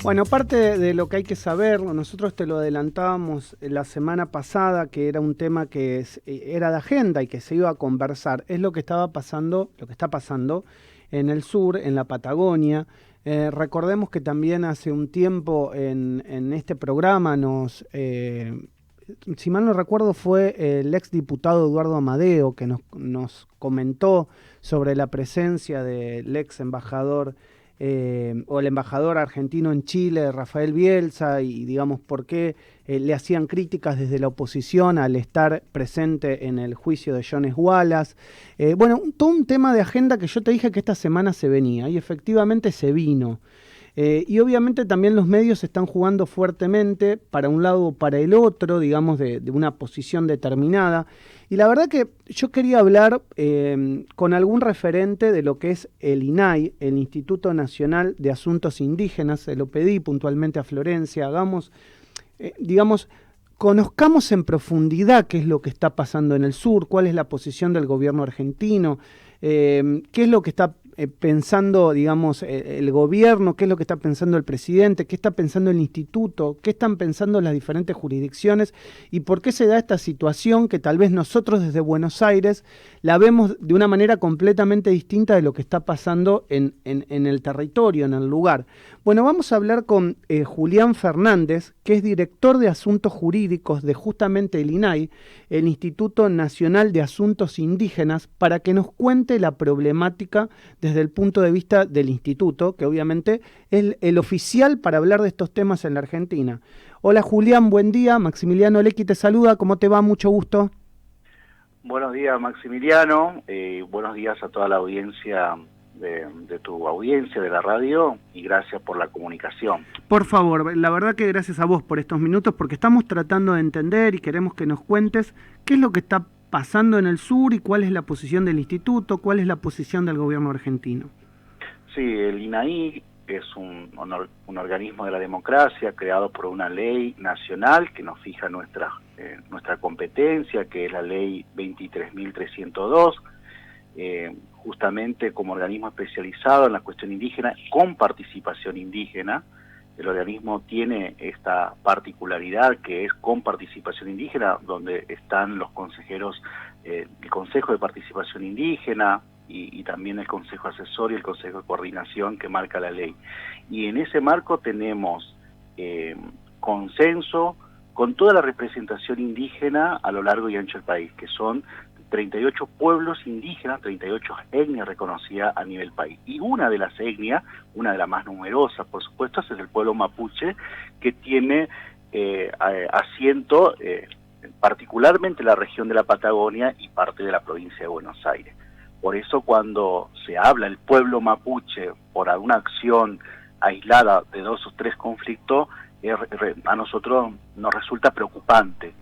Bueno, parte de lo que hay que saber, nosotros te lo adelantábamos la semana pasada, que era un tema que era de agenda y que se iba a conversar, es lo que estaba pasando, lo que está pasando en el sur, en la Patagonia. Recordemos que también hace un tiempo en este programa si mal no recuerdo, fue el exdiputado Eduardo Amadeo que nos comentó sobre la presencia del ex embajador o el embajador argentino en Chile, Rafael Bielsa, y digamos por qué le hacían críticas desde la oposición al estar presente en el juicio de Jones Wallace. Bueno, todo un tema de agenda que yo te dije que esta semana se venía, y efectivamente se vino. Y obviamente también los medios están jugando fuertemente para un lado o para el otro, digamos, de una posición determinada. Y la verdad que yo quería hablar con algún referente de lo que es el INAI, el Instituto Nacional de Asuntos Indígenas. Se lo pedí puntualmente a Florencia, digamos, conozcamos en profundidad qué es lo que está pasando en el sur, cuál es la posición del gobierno argentino, qué es lo que está pensando, digamos, el gobierno, qué es lo que está pensando el presidente, qué está pensando el instituto, qué están pensando las diferentes jurisdicciones y por qué se da esta situación que tal vez nosotros desde Buenos Aires la vemos de una manera completamente distinta de lo que está pasando en el territorio, en el lugar. Bueno, vamos a hablar con Julián Fernández, que es director de Asuntos Jurídicos de justamente el INAI, el Instituto Nacional de Asuntos Indígenas, para que nos cuente la problemática desde el punto de vista del instituto, que obviamente es el oficial para hablar de estos temas en la Argentina. Hola Julián, buen día. Maximiliano Lecky te saluda. ¿Cómo te va? Mucho gusto. Buenos días, Maximiliano. Buenos días a toda la audiencia de tu audiencia, de la radio, y gracias por la comunicación. Por favor, la verdad que gracias a vos por estos minutos, porque estamos tratando de entender y queremos que nos cuentes qué es lo que está pasando en el sur y cuál es la posición del instituto, cuál es la posición del gobierno argentino. Sí, el INAI es un organismo de la democracia creado por una ley nacional que nos fija nuestra competencia, que es la ley 23.302, justamente como organismo especializado en la cuestión indígena, con participación indígena. El organismo tiene esta particularidad que es con participación indígena, donde están los consejeros, el Consejo de Participación Indígena y también el Consejo Asesor y el Consejo de Coordinación que marca la ley. Y en ese marco tenemos consenso con toda la representación indígena a lo largo y ancho del país, que son 38 pueblos indígenas, 38 etnias reconocidas a nivel país. Y una de las etnias, una de las más numerosas, por supuesto, es el pueblo mapuche, que tiene asiento particularmente en la región de la Patagonia y parte de la provincia de Buenos Aires. Por eso cuando se habla del pueblo mapuche por alguna acción aislada de 2 o 3 conflictos, a nosotros nos resulta preocupante,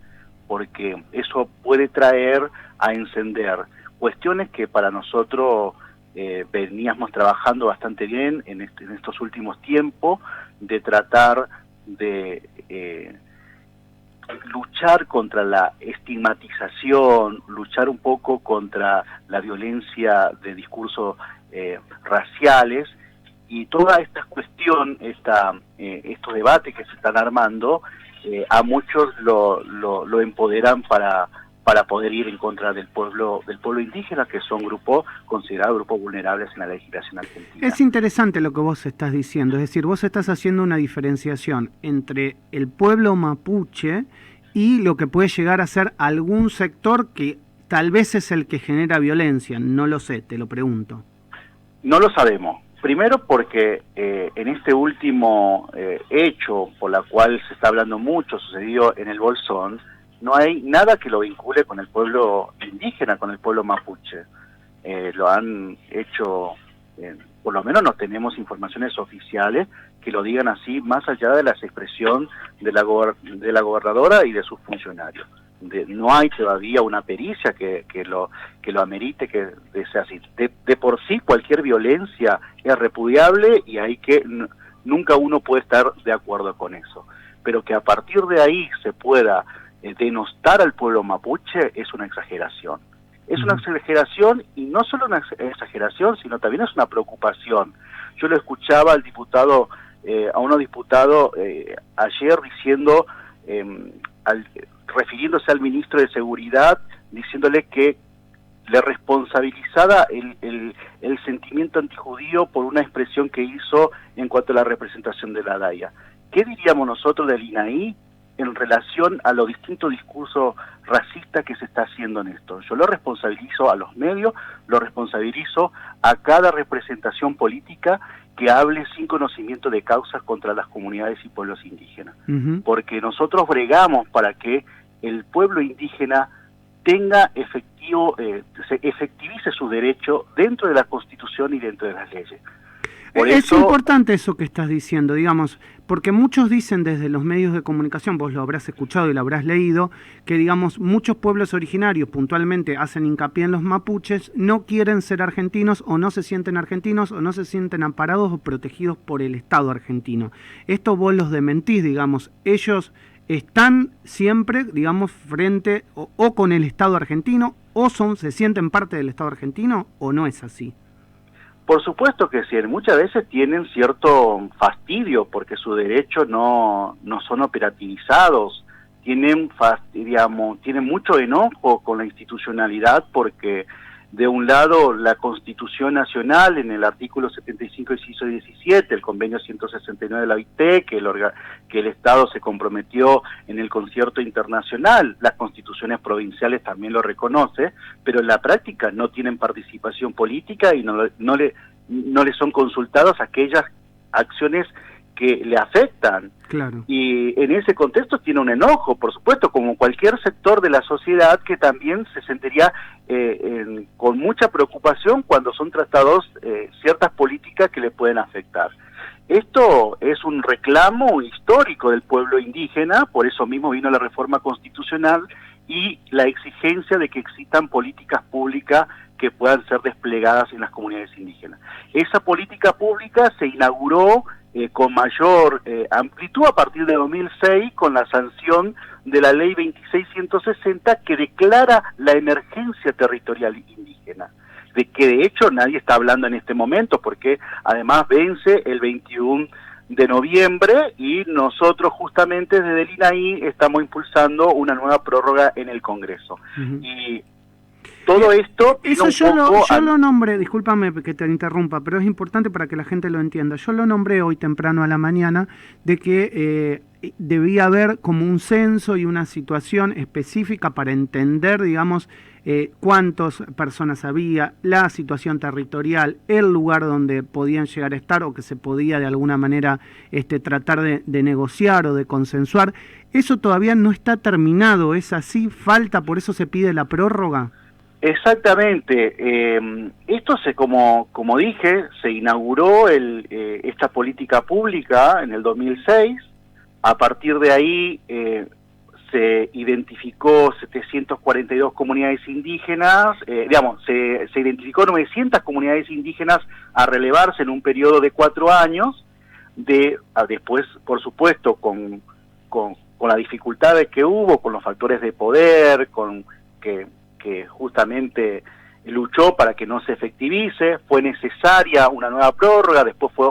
porque eso puede traer a encender cuestiones que para nosotros veníamos trabajando bastante bien en estos últimos tiempos, de tratar de luchar contra la estigmatización, luchar un poco contra la violencia de discursos raciales, y toda esta cuestión, estos debates que se están armando, a muchos lo empoderan para poder ir en contra del pueblo indígena, que son grupos considerados grupos vulnerables en la legislación argentina. Es interesante lo que vos estás diciendo, es decir, vos estás haciendo una diferenciación entre el pueblo mapuche y lo que puede llegar a ser algún sector que tal vez es el que genera violencia. No lo sé, te lo pregunto. No lo sabemos. Primero porque en este último hecho por la cual se está hablando mucho, sucedió en el Bolsón, no hay nada que lo vincule con el pueblo indígena, con el pueblo mapuche. Lo han hecho, por lo menos no tenemos informaciones oficiales que lo digan así, más allá de la expresión de la gobernadora y de sus funcionarios. No hay todavía una pericia que lo amerite, que sea así. De por sí cualquier violencia es repudiable y nunca uno puede estar de acuerdo con eso. Pero que a partir de ahí se pueda denostar al pueblo mapuche es una exageración. Es una exageración, y no solo una exageración, sino también es una preocupación. Yo lo escuchaba al diputado a unos diputados ayer diciendo, refiriéndose al ministro de Seguridad, diciéndole que le responsabilizaba el sentimiento antijudío por una expresión que hizo en cuanto a la representación de la DAIA. ¿Qué diríamos nosotros del INAI en relación a los distintos discursos racistas que se está haciendo en esto? Yo lo responsabilizo a los medios, lo responsabilizo a cada representación política que hable sin conocimiento de causas contra las comunidades y pueblos indígenas. Porque nosotros bregamos para que el pueblo indígena tenga se efectivice su derecho dentro de la Constitución y dentro de las leyes. Es importante eso que estás diciendo, digamos, porque muchos dicen desde los medios de comunicación, vos lo habrás escuchado y lo habrás leído, que digamos muchos pueblos originarios puntualmente hacen hincapié en los mapuches, no quieren ser argentinos o no se sienten argentinos o no se sienten amparados o protegidos por el Estado argentino. Esto vos los desmentís, digamos, ellos están siempre, digamos, frente o con el Estado argentino o se sienten parte del Estado argentino o no es así. Por supuesto que sí, muchas veces tienen cierto fastidio porque sus derechos no son operativizados, tienen mucho enojo con la institucionalidad porque de un lado la Constitución Nacional en el artículo 75, inciso 17, el convenio 169 de la OIT, que el Estado se comprometió en el concierto internacional, las constituciones provinciales también lo reconoce, pero en la práctica no tienen participación política y no le son consultadas aquellas acciones que le afectan. Claro. Y en ese contexto tiene un enojo, por supuesto, como cualquier sector de la sociedad que también se sentiría con mucha preocupación cuando son tratados ciertas políticas que le pueden afectar. Esto es un reclamo histórico del pueblo indígena, por eso mismo vino la reforma constitucional y la exigencia de que existan políticas públicas que puedan ser desplegadas en las comunidades indígenas. Esa política pública se inauguró con mayor amplitud a partir de 2006 con la sanción de la ley 2660 que declara la emergencia territorial indígena, de que de hecho nadie está hablando en este momento porque además vence el 21 de noviembre y nosotros justamente desde el INAI estamos impulsando una nueva prórroga en el Congreso. Y todo esto... Eso yo lo nombré, discúlpame que te interrumpa, pero es importante para que la gente lo entienda. Yo lo nombré hoy temprano a la mañana de que debía haber como un censo y una situación específica para entender, digamos, cuántas personas había, la situación territorial, el lugar donde podían llegar a estar o que se podía de alguna manera tratar de negociar o de consensuar. Eso todavía no está terminado, ¿es así? ¿Falta? ¿Por eso se pide la prórroga? Exactamente. Esto como dije, se inauguró esta política pública en el 2006. A partir de ahí se identificó 742 comunidades indígenas, se identificó 900 comunidades indígenas a relevarse en un periodo de 4 años. Después, por supuesto, con las dificultades que hubo, con los factores de poder, que justamente luchó para que no se efectivice, fue necesaria una nueva prórroga, después fue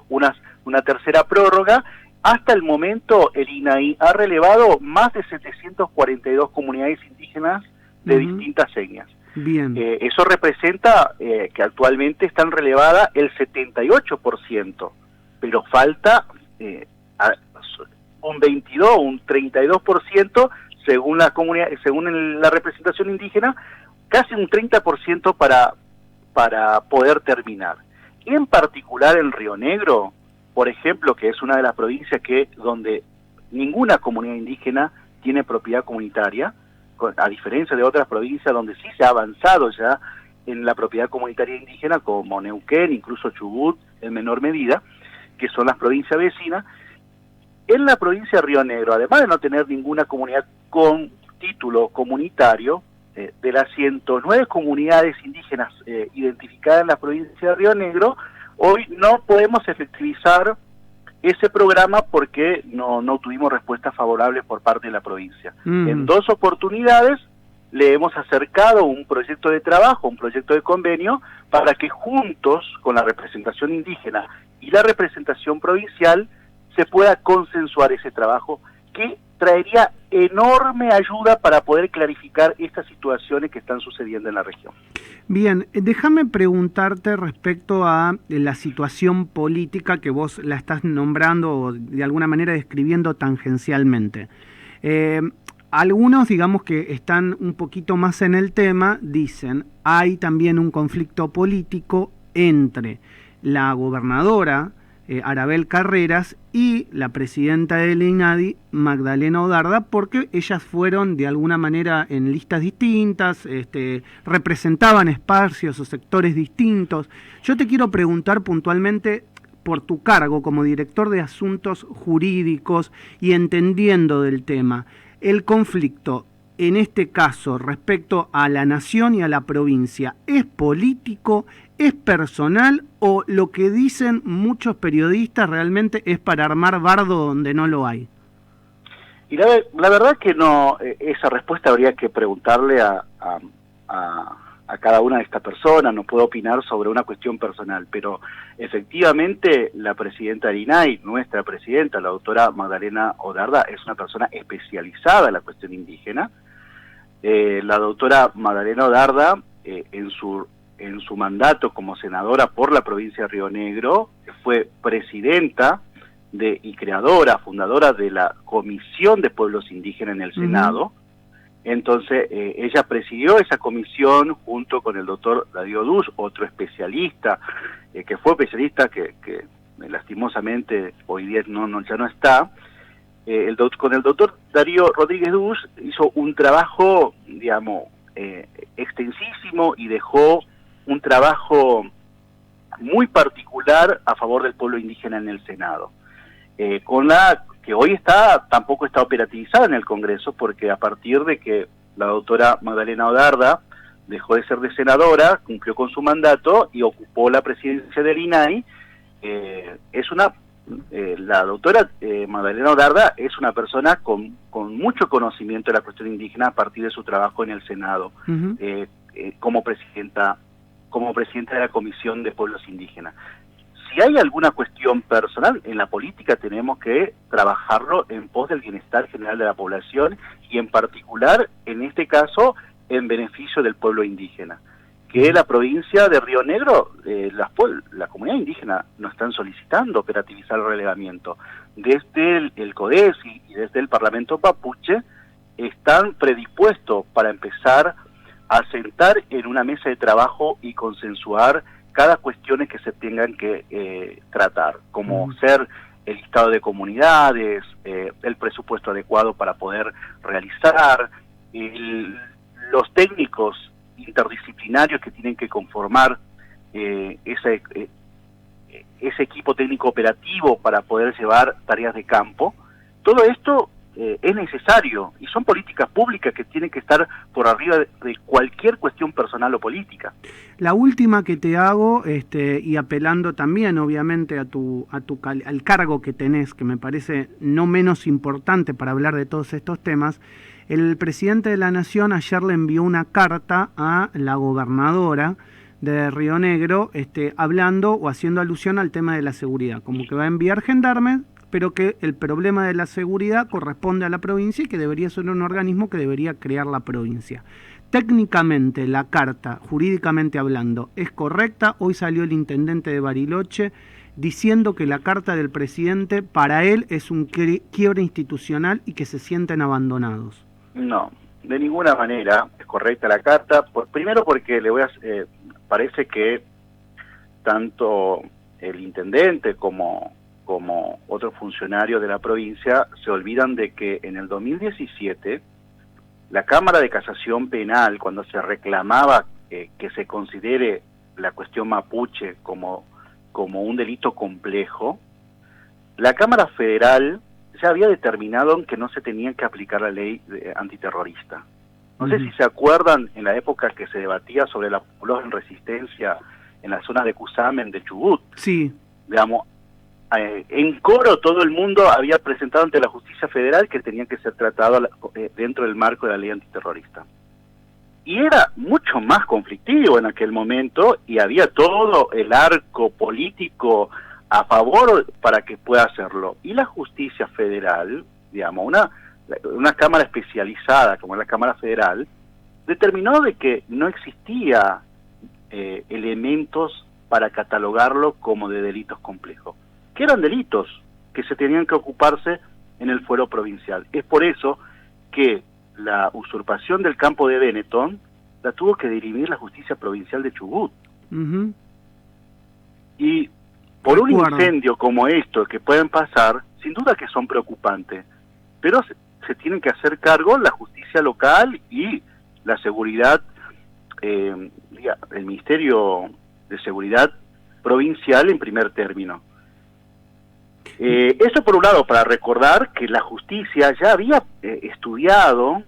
una tercera prórroga. Hasta el momento el INAI ha relevado más de 742 comunidades indígenas de distintas señas. Bien. Eso representa que actualmente están relevadas el 78%, pero falta un 22, un 32%, según la representación indígena, casi un 30% para poder terminar. En particular en Río Negro, por ejemplo, que es una de las provincias donde ninguna comunidad indígena tiene propiedad comunitaria, a diferencia de otras provincias donde sí se ha avanzado ya en la propiedad comunitaria indígena, como Neuquén, incluso Chubut, en menor medida, que son las provincias vecinas. En la provincia de Río Negro, además de no tener ninguna comunidad con título comunitario, de las 109 comunidades indígenas identificadas en la provincia de Río Negro, hoy no podemos efectivizar ese programa porque no tuvimos respuesta favorable por parte de la provincia. En 2 oportunidades le hemos acercado un proyecto de trabajo, un proyecto de convenio, para que juntos, con la representación indígena y la representación provincial, se pueda consensuar ese trabajo que traería enorme ayuda para poder clarificar estas situaciones que están sucediendo en la región. Bien, déjame preguntarte respecto a la situación política que vos la estás nombrando o de alguna manera describiendo tangencialmente. Algunos, digamos que están un poquito más en el tema, dicen, hay también un conflicto político entre la gobernadora Arabel Carreras y la presidenta del INADI, Magdalena Odarda, porque ellas fueron de alguna manera en listas distintas, representaban espacios o sectores distintos. Yo te quiero preguntar puntualmente por tu cargo como director de asuntos jurídicos y entendiendo del tema, el conflicto, en este caso, respecto a la nación y a la provincia, ¿es político, es personal o lo que dicen muchos periodistas realmente es para armar bardo donde no lo hay? Y la verdad que no, esa respuesta habría que preguntarle a cada una de estas personas, no puedo opinar sobre una cuestión personal, pero efectivamente la presidenta del INAI, nuestra presidenta, la doctora Magdalena Odarda, es una persona especializada en la cuestión indígena. La doctora Magdalena Odarda, en su mandato como senadora por la provincia de Río Negro, fue presidenta y creadora, fundadora de la Comisión de Pueblos Indígenas en el Senado. Entonces, ella presidió esa comisión junto con el doctor Darío Dus, otro especialista, que fue especialista, que lastimosamente hoy día ya no está. Con el doctor Darío Rodríguez Dus hizo un trabajo, digamos, extensísimo y dejó un trabajo muy particular a favor del pueblo indígena en el Senado. Con la que hoy tampoco está operativizada en el Congreso, porque a partir de que la doctora Magdalena Odarda dejó de ser de senadora, cumplió con su mandato y ocupó la presidencia del INAI, la doctora Magdalena Odarda es una persona con mucho conocimiento de la cuestión indígena a partir de su trabajo en el Senado, como presidenta de la Comisión de Pueblos Indígenas. Si hay alguna cuestión personal en la política, tenemos que trabajarlo en pos del bienestar general de la población y en particular, en este caso, en beneficio del pueblo indígena. Que la provincia de Río Negro, la comunidad indígena no están solicitando operativizar el relevamiento. Desde el CODES y desde el Parlamento Mapuche están predispuestos para empezar a sentar en una mesa de trabajo y consensuar cada cuestión que se tengan que tratar, como ser el listado de comunidades, el presupuesto adecuado para poder realizar, los técnicos interdisciplinarios que tienen que conformar ese equipo técnico operativo para poder llevar tareas de campo. Todo esto es necesario y son políticas públicas que tienen que estar por arriba de cualquier cuestión personal o política. La última que te hago, y apelando también obviamente al cargo que tenés, que me parece no menos importante para hablar de todos estos temas, el presidente de la Nación ayer le envió una carta a la gobernadora de Río Negro, hablando o haciendo alusión al tema de la seguridad, como que va a enviar gendarmes, pero que el problema de la seguridad corresponde a la provincia y que debería ser un organismo que debería crear la provincia. Técnicamente la carta, jurídicamente hablando, ¿es correcta? Hoy salió el intendente de Bariloche diciendo que la carta del presidente para él es un quiebre institucional y que se sienten abandonados. No, de ninguna manera es correcta la carta. Primero porque parece que tanto el intendente como otros funcionarios de la provincia se olvidan de que en el 2017 la Cámara de Casación Penal, cuando se reclamaba que se considere la cuestión mapuche como un delito complejo, la Cámara Federal ya había determinado que no se tenía que aplicar la ley antiterrorista. No sé si se acuerdan en la época que se debatía sobre la población en resistencia en las zonas de Cusamen, de Chubut. Sí. Digamos, en coro todo el mundo había presentado ante la justicia federal que tenía que ser tratado dentro del marco de la ley antiterrorista. y era mucho más conflictivo en aquel momento, y había todo el arco político a favor para que pueda hacerlo. Y la justicia federal, digamos, una cámara especializada como la Cámara Federal, determinó de que no existía elementos para catalogarlo como de delitos complejos, que eran delitos que se tenían que ocuparse en el fuero provincial. Es por eso que la usurpación del campo de Benetton la tuvo que dirimir la justicia provincial de Chubut. Uh-huh. Y por un incendio como esto que pueden pasar, sin duda que son preocupantes, pero se tienen que hacer cargo la justicia local y la seguridad, el Ministerio de Seguridad provincial en primer término. Eso por un lado, para recordar que la justicia ya había estudiado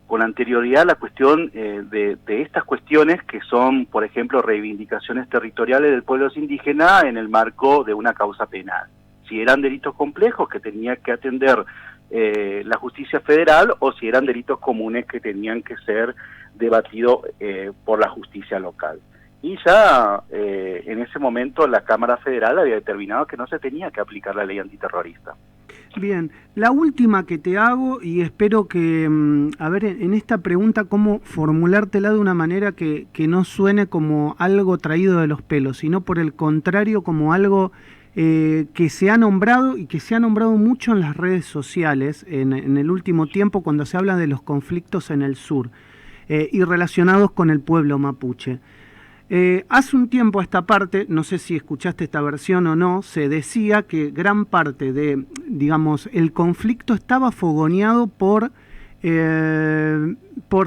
con anterioridad la cuestión de estas cuestiones que son, por ejemplo, reivindicaciones territoriales del pueblo indígena en el marco de una causa penal. Si eran delitos complejos que tenía que atender la justicia federal, o si eran delitos comunes que tenían que ser debatidos por la justicia local. Y ya en ese momento la Cámara Federal había determinado que no se tenía que aplicar la ley antiterrorista. Bien, la última que te hago, y espero que, a ver, en esta pregunta, cómo formulártela de una manera que no suene como algo traído de los pelos, sino por el contrario como algo que se ha nombrado, y que se ha nombrado mucho en las redes sociales en el último tiempo, cuando se habla de los conflictos en el sur y relacionados con el pueblo mapuche. Hace un tiempo a esta parte, no sé si escuchaste esta versión o no, se decía que gran parte de, digamos, el conflicto estaba fogoneado por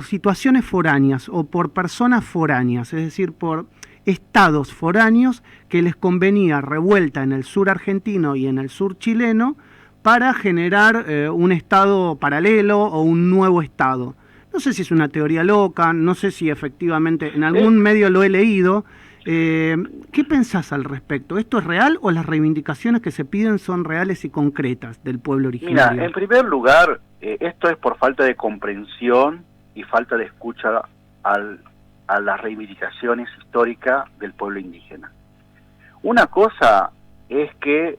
situaciones foráneas o por personas foráneas, es decir, por estados foráneos que les convenía revuelta en el sur argentino y en el sur chileno para generar un estado paralelo o un nuevo estado. No sé si es una teoría loca, no sé si efectivamente en algún medio lo he leído. ¿Qué pensás al respecto? ¿Esto es real o las reivindicaciones que se piden son reales y concretas del pueblo originario? Mira, en primer lugar, esto es por falta de comprensión y falta de escucha a las reivindicaciones históricas del pueblo indígena. Una cosa es que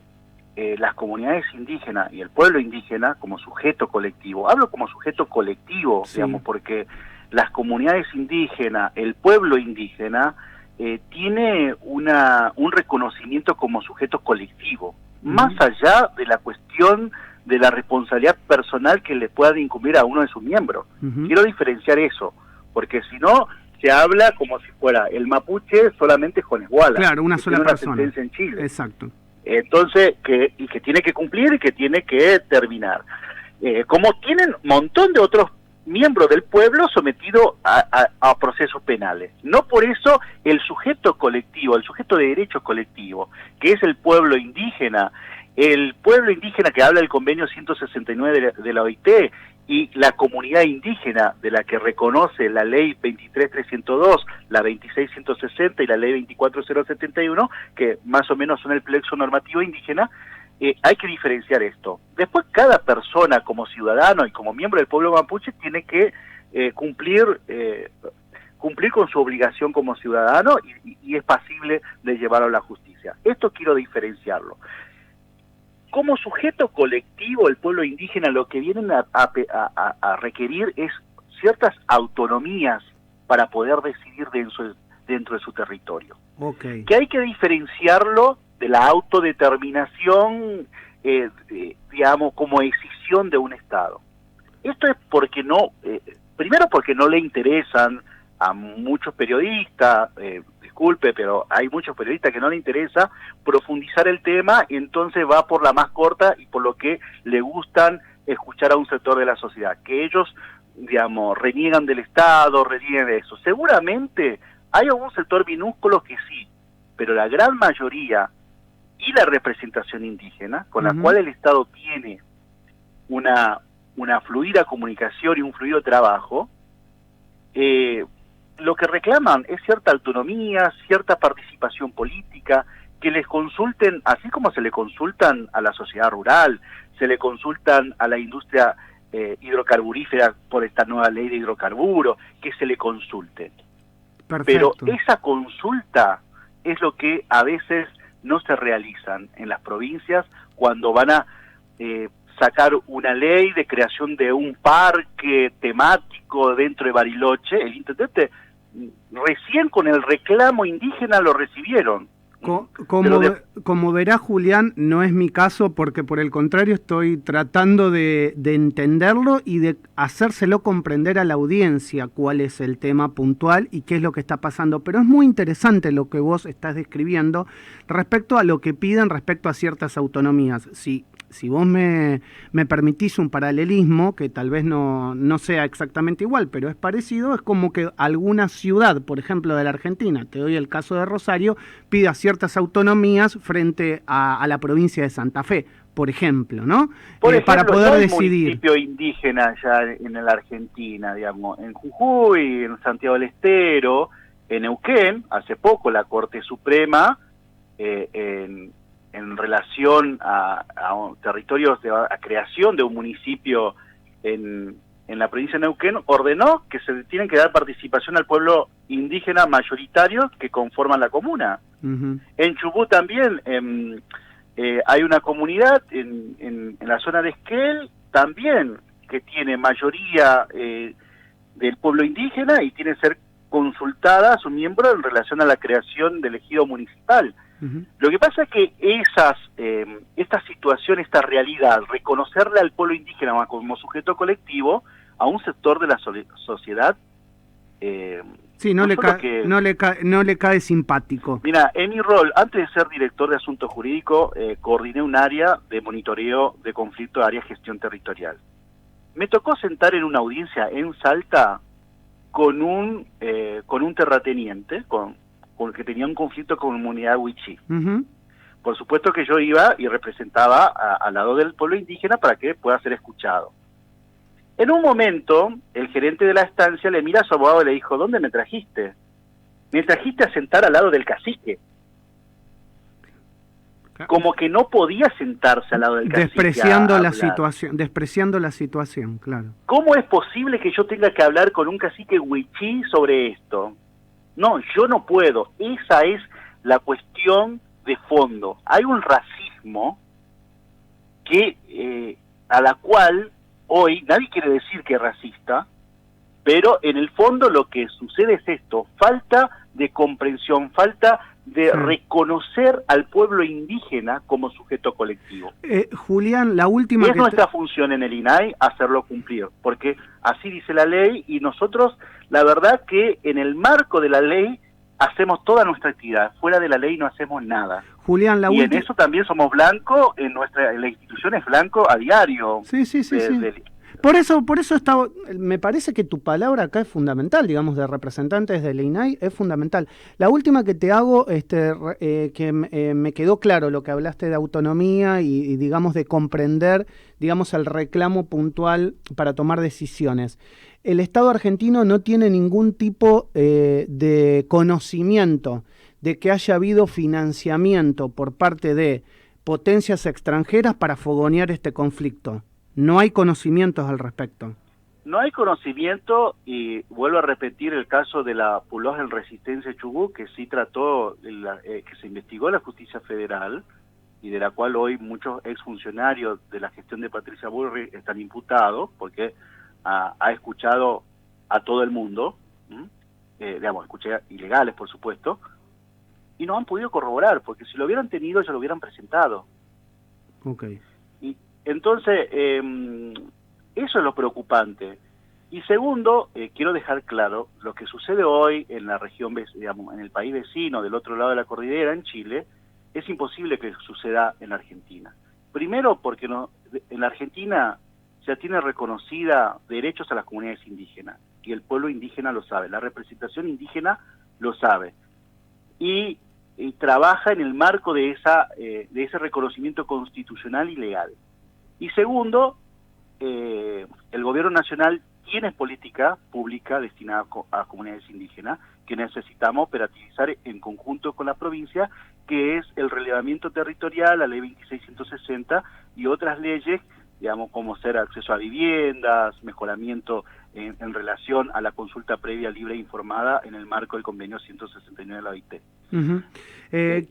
las comunidades indígenas y el pueblo indígena como sujeto colectivo, hablo como sujeto colectivo, sí, digamos, porque las comunidades indígenas, el pueblo indígena, tiene un reconocimiento como sujeto colectivo, más allá de la cuestión de la responsabilidad personal que le pueda incumbir a uno de sus miembros. Quiero diferenciar eso, porque si no, se habla como si fuera el mapuche solamente con Esguala. Claro, una sola persona. Una sentencia en Chile. Exacto. Entonces, que tiene que cumplir y que tiene que terminar. Como tienen un montón de otros miembros del pueblo sometidos a procesos penales. No por eso el sujeto colectivo, el sujeto de derecho colectivo, que es el pueblo indígena que habla del convenio 169 de la OIT, y la comunidad indígena de la que reconoce la ley 23302, la 26160 y la ley 24071, que más o menos son el plexo normativo indígena, hay que diferenciar esto. Después, cada persona como ciudadano y como miembro del pueblo mapuche tiene que cumplir con su obligación como ciudadano y es pasible de llevarlo a la justicia. Esto quiero diferenciarlo. Como sujeto colectivo, el pueblo indígena lo que vienen a requerir es ciertas autonomías para poder decidir dentro de su territorio. Okay. Que hay que diferenciarlo de la autodeterminación, digamos, como decisión de un Estado. Esto es porque primero porque no le interesan a muchos periodistas, disculpe, pero hay muchos periodistas que no le interesa profundizar el tema, y entonces va por la más corta y por lo que le gustan escuchar a un sector de la sociedad, que ellos, digamos, reniegan del Estado, reniegan de eso. Seguramente hay algún sector minúsculo que sí, pero la gran mayoría y la representación indígena, con la cual el Estado tiene una fluida comunicación y un fluido trabajo, lo que reclaman es cierta autonomía, cierta participación política, que les consulten, así como se le consultan a la sociedad rural, se le consultan a la industria hidrocarburífera por esta nueva ley de hidrocarburos, que se le consulte. Perfecto. Pero esa consulta es lo que a veces no se realizan en las provincias cuando van a sacar una ley de creación de un parque temático dentro de Bariloche. El intendente recién con el reclamo indígena lo recibieron. Como verá, Julián, no es mi caso, porque por el contrario estoy tratando de entenderlo y de hacérselo comprender a la audiencia cuál es el tema puntual y qué es lo que está pasando. Pero es muy interesante lo que vos estás describiendo respecto a lo que piden respecto a ciertas autonomías. Si vos me permitís un paralelismo, que tal vez no sea exactamente igual, pero es parecido, es como que alguna ciudad, por ejemplo, de la Argentina, te doy el caso de Rosario, pida ciertas autonomías frente a la provincia de Santa Fe, por ejemplo, ¿no? Por ejemplo, para poder no hay decidir. municipio indígena ya en la Argentina, digamos, en Jujuy, en Santiago del Estero, en Neuquén, hace poco la Corte Suprema, en relación a territorios, a creación de un municipio en la provincia de Neuquén, ordenó que se tienen que dar participación al pueblo indígena mayoritario que conforman la comuna. Uh-huh. En Chubut también hay una comunidad en la zona de Esquel también que tiene mayoría del pueblo indígena y tiene que ser consultada a su miembro en relación a la creación del ejido municipal. Uh-huh. Lo que pasa es que esta situación, esta realidad, reconocerle al pueblo indígena como sujeto colectivo a un sector de la sociedad, sí, no le cae simpático. Mira, en mi rol, antes de ser director de asuntos jurídicos, coordiné un área de monitoreo de conflicto, área de gestión territorial. Me tocó sentar en una audiencia en Salta con un terrateniente, con el que tenía un conflicto con la comunidad Wichí. Uh-huh. Por supuesto que yo iba y representaba al lado del pueblo indígena para que pueda ser escuchado. En un momento, el gerente de la estancia le mira a su abogado y le dijo: ¿dónde me trajiste? Me trajiste a sentar al lado del cacique. Como que no podía sentarse al lado del cacique. Despreciando la situación, claro. ¿Cómo es posible que yo tenga que hablar con un cacique wichí sobre esto? No, yo no puedo. Esa es la cuestión de fondo. Hay un racismo que a la cual hoy nadie quiere decir que es racista, pero en el fondo lo que sucede es esto: falta de comprensión, falta de reconocer al pueblo indígena como sujeto colectivo. Julián, la última... Es nuestra función en el INAI hacerlo cumplir, porque así dice la ley y nosotros, la verdad que en el marco de la ley hacemos toda nuestra actividad, fuera de la ley no hacemos nada. Julián, y en eso también somos blanco, en la institución es blanco a diario. Sí. Por eso me parece que tu palabra acá es fundamental, digamos, de representantes del INAI, es fundamental. La última que te hago, me quedó claro lo que hablaste de autonomía y digamos, de comprender, digamos, el reclamo puntual para tomar decisiones. El Estado argentino no tiene ningún tipo de conocimiento de que haya habido financiamiento por parte de potencias extranjeras para fogonear este conflicto. No hay conocimientos al respecto. No hay conocimiento, y vuelvo a repetir el caso de la Pulos en Resistencia Chubut, que sí trató, que se investigó en la Justicia Federal, y de la cual hoy muchos exfuncionarios de la gestión de Patricia Bullrich están imputados, porque ha escuchado a todo el mundo, escuché ilegales, por supuesto, y no han podido corroborar, porque si lo hubieran tenido, ya lo hubieran presentado. Okay. Entonces, eso es lo preocupante. Y segundo, quiero dejar claro, lo que sucede hoy en la región, digamos, en el país vecino, del otro lado de la cordillera, en Chile, es imposible que suceda en Argentina. Primero, porque en la Argentina ya tiene reconocida derechos a las comunidades indígenas, y el pueblo indígena lo sabe, la representación indígena lo sabe, y trabaja en el marco de ese reconocimiento constitucional y legal. Y segundo, el gobierno nacional tiene política pública destinada a comunidades indígenas que necesitamos operativizar en conjunto con la provincia, que es el relevamiento territorial, la ley 2660 y otras leyes digamos, como ser acceso a viviendas, mejoramiento en relación a la consulta previa, libre e informada en el marco del convenio 169 de la OIT. Uh-huh.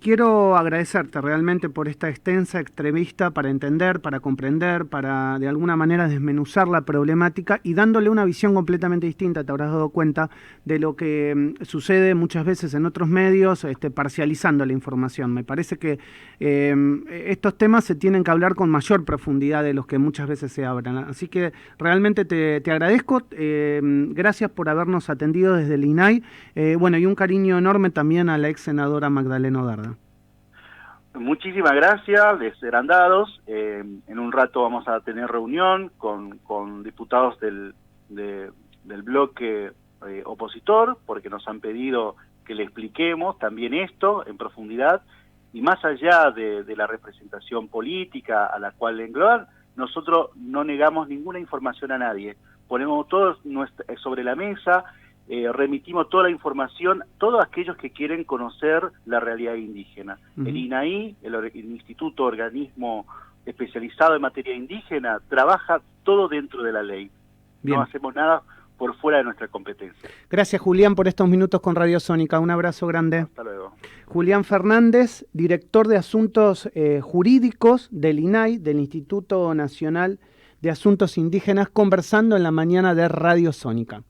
Quiero agradecerte realmente por esta extensa entrevista para entender, para comprender, para de alguna manera desmenuzar la problemática y dándole una visión completamente distinta, te habrás dado cuenta, de lo que sucede muchas veces en otros medios, parcializando la información. Me parece que estos temas se tienen que hablar con mayor profundidad de los que muchas veces se hablan. Así que realmente te agradezco, gracias por habernos atendido desde el INAI, bueno, y un cariño enorme también a la ex senadora Magdalena Odarda. Muchísimas gracias, de ser andados. En un rato vamos a tener reunión con diputados del bloque opositor, porque nos han pedido que le expliquemos también esto en profundidad, y más allá de la representación política a la cual le engloban, nosotros no negamos ninguna información a nadie, ponemos todo sobre la mesa, remitimos toda la información, todos aquellos que quieren conocer la realidad indígena. El INAI, el Instituto Organismo Especializado en Materia Indígena, trabaja todo dentro de la ley. Bien. No hacemos nada por fuera de nuestra competencia. Gracias, Julián, por estos minutos con Radio Sónica. Un abrazo grande. Hasta luego. Julián Fernández, director de Asuntos Jurídicos del INAI, del Instituto Nacional de Asuntos Indígenas, conversando en la mañana de Radio Sónica.